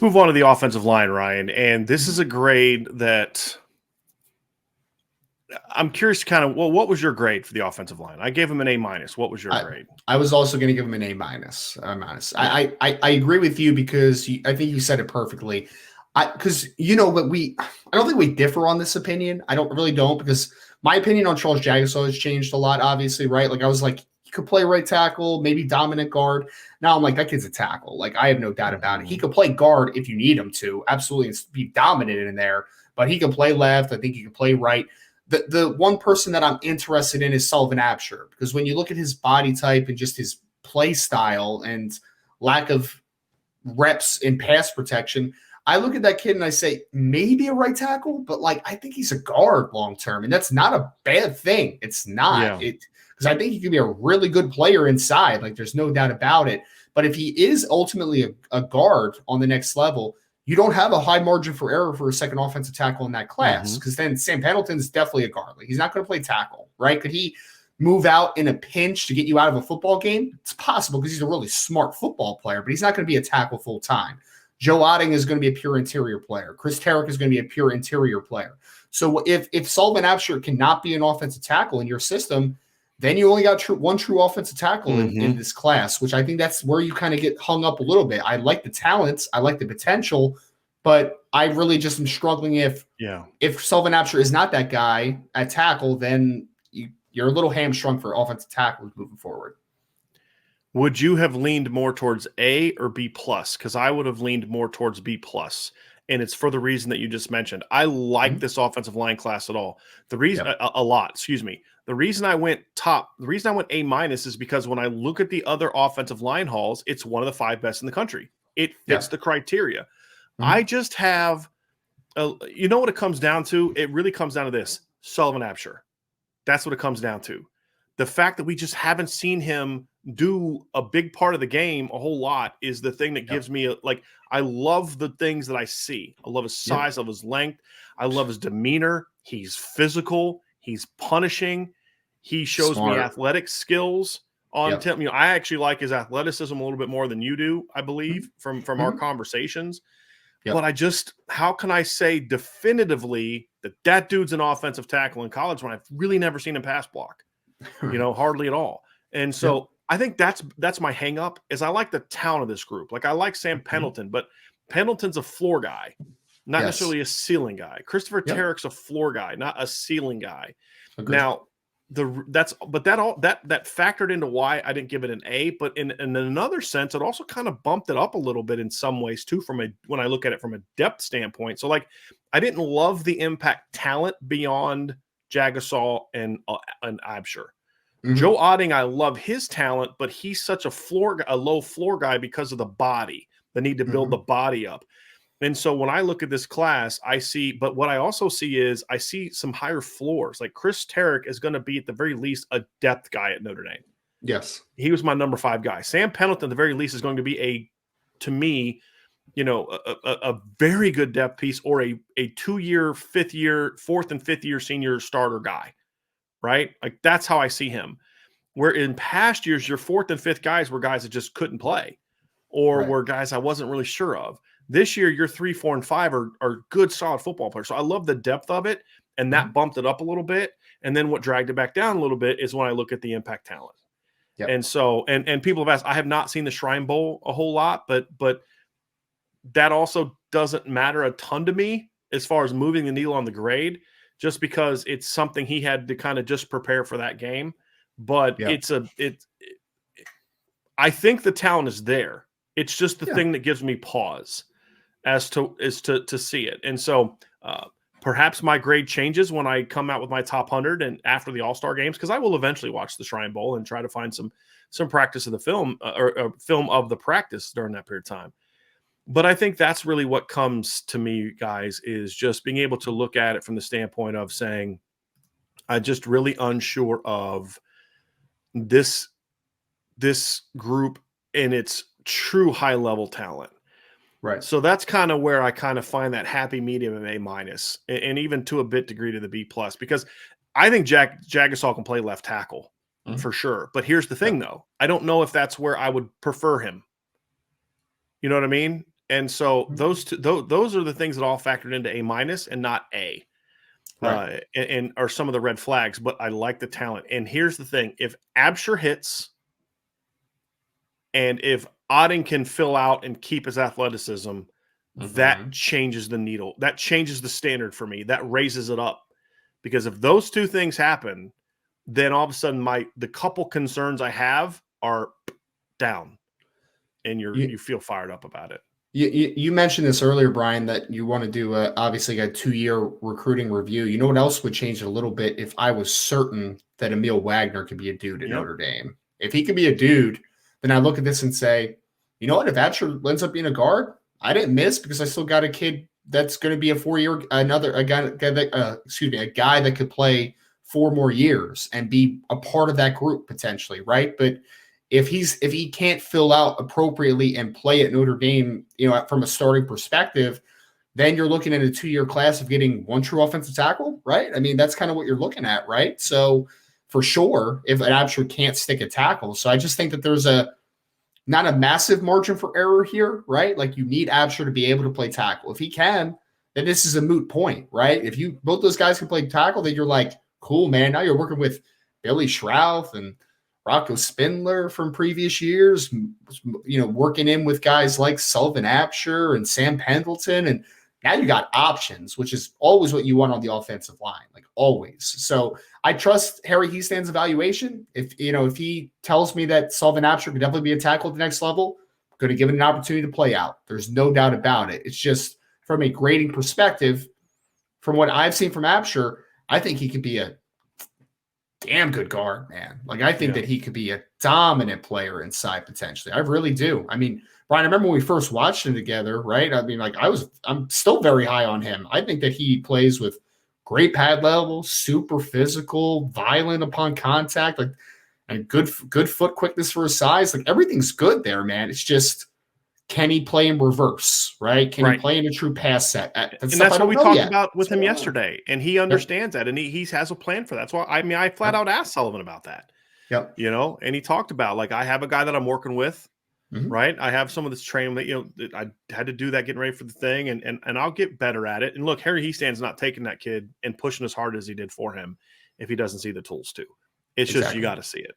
move on to the offensive line, Ryan. And this is a grade that I'm curious to kind of, well, what was your grade for the offensive line? I gave him an A-. What was your grade? I was also going to give him an A-. I'm honest. Yeah. I agree with you because I think you said it perfectly. Because, but I don't think we differ on this opinion. I really don't, because my opinion on Charles Jagusah has changed a lot, obviously, right? Like, I was like, he could play right tackle, maybe dominant guard. Now I'm like, that kid's a tackle. Like, I have no doubt about it. He could play guard if you need him to, absolutely, and be dominant in there. But he can play left. I think he can play right. The one person that I'm interested in is Sullivan Absher, because when you look at his body type and just his play style and lack of reps in pass protection, I look at that kid and I say, maybe a right tackle, but like, I think he's a guard long-term, and that's not a bad thing. It's not. Because I think he could be a really good player inside. Like, there's no doubt about it. But if he is ultimately a guard on the next level, you don't have a high margin for error for a second offensive tackle in that class, because then Sam Pendleton is definitely a guard. Like, he's not going to play tackle, right? Could he move out in a pinch to get you out of a football game? It's possible, because he's a really smart football player, but he's not going to be a tackle full time. Joe Otting is going to be a pure interior player. Chris Terek is going to be a pure interior player. So if Sullivan Absher cannot be an offensive tackle in your system, then you only got one true offensive tackle in this class, which I think that's where you kind of get hung up a little bit. I like the talents, I like the potential, but I really just am struggling if Sullivan Absher is not that guy at tackle, then you're a little hamstrung for offensive tackles moving forward. Would you have leaned more towards A or B+? Because I would have leaned more towards B+. And it's for the reason that you just mentioned. I like this offensive line class at all. The reason a lot, excuse me. The reason I went A- is because when I look at the other offensive line hauls, it's one of the 5 best in the country. It fits the criteria. I just have, you know what it comes down to? It really comes down to this: Sullivan Absher. That's what it comes down to. The fact that we just haven't seen him do a big part of the game a whole lot is the thing that gives me I love the things that I see. I love his size, I love his length, I love his demeanor. He's physical, he's punishing, he shows me athletic skills on I actually like his athleticism a little bit more than you do, I believe, from our conversations. But how can I say definitively that dude's an offensive tackle in college when I've really never seen him pass block? Hardly at all. And so I think that's my hang up, is I like the talent of this group. Like, I like Sam Pendleton, but Pendleton's a floor guy, not necessarily a ceiling guy. Christopher Terek's a floor guy, not a ceiling guy. Agreed. Now, that factored into why I didn't give it an A, but in another sense, it also kind of bumped it up a little bit in some ways too, when I look at it from a depth standpoint. So, like, I didn't love the impact talent beyond Jagusah and Absher. Joe Otting, I love his talent, but he's such a low floor guy because of the body, the need to build the body up. And so when I look at this class, but what I also see is I see some higher floors. Like, Chris Terek is going to be at the very least a depth guy at Notre Dame. Yes. He was my number 5 guy. Sam Pendleton, at the very least, is going to be to me, a very good depth piece, or a 2-year, 4th and 5th year senior starter guy. Right? Like, that's how I see him. Where in past years, your 4th and 5th guys were guys that just couldn't play, or were guys I wasn't really sure of. This year, your 3, 4, and 5 are good, solid football players. So I love the depth of it, and that bumped it up a little bit. And then what dragged it back down a little bit is when I look at the impact talent. Yep. And so, and people have asked, I have not seen the Shrine Bowl a whole lot, but that also doesn't matter a ton to me as far as moving the needle on the grade, just because it's something he had to kind of just prepare for that game. But I think the talent is there. It's just the thing that gives me pause to see it. And so perhaps my grade changes when I come out with my top 100 and after the All-Star games, because I will eventually watch the Shrine Bowl and try to find some practice of the film or film of the practice during that period of time. But I think that's really what comes to me, guys, is just being able to look at it from the standpoint of saying, I'm just really unsure of this group and its true high-level talent. Right. So that's kind of where I kind of find that happy medium of A-, and even to a bit degree to the B+, because I think Jagusah can play left tackle for sure. But here's the thing, though. I don't know if that's where I would prefer him. You know what I mean? And so those are the things that all factored into A minus and not A. Right. And are some of the red flags, but I like the talent. And here's the thing: if Absher hits, and if Otting can fill out and keep his athleticism, that changes the needle. That changes the standard for me. That raises it up. Because if those two things happen, then all of a sudden the couple concerns I have are down, and you feel fired up about it. You mentioned this earlier, Brian, that you want to do obviously a 2-year recruiting review. You know what else would change it a little bit if I was certain that Emil Wagner could be a dude at Notre Dame. If he could be a dude, then I look at this and say, you know what? If Absher ends up being a guard, I didn't miss because I still got a kid that's going to be a 4-year, a guy that could play 4 more years and be a part of that group potentially, right? But if he can't fill out appropriately and play at Notre Dame, from a starting perspective, then you're looking at a 2-year class of getting one true offensive tackle, right? I mean, that's kind of what you're looking at, right? So for sure, if an Absher can't stick a tackle. So I just think that there's not a massive margin for error here, right? Like you need Absher to be able to play tackle. If he can, then this is a moot point, right? If both those guys can play tackle, then you're like, cool, man. Now you're working with Billy Schrouth and Rocco Spindler from previous years, working in with guys like Sullivan Absher and Sam Pendleton. And now you got options, which is always what you want on the offensive line, like always. So I trust Harry Heastand's evaluation. If he tells me that Sullivan Absher could definitely be a tackle at the next level, I'm going to give it an opportunity to play out. There's no doubt about it. It's just from a grading perspective, from what I've seen from Absher, I think he could be a damn good guard, man. Like I think that he could be a dominant player inside potentially. I really do. I mean, Brian, I remember when we first watched him together, right? I mean, like I'm still very high on him. I think that he plays with great pad level, super physical, violent upon contact, like and good foot quickness for his size. Like everything's good there, man. It's just, can he play in reverse, right? Can he play in a true pass set? And that's what we talked about with him yesterday. And he understands that. And he has a plan for that. That's why, I flat out asked Sullivan about that. Yep. And he talked about, like, I have a guy that I'm working with, right? I have some of this training that, I had to do that getting ready for the thing, and I'll get better at it. And look, Harry Heastand's not taking that kid and pushing as hard as he did for him if he doesn't see the tools too. It's just, you got to see it.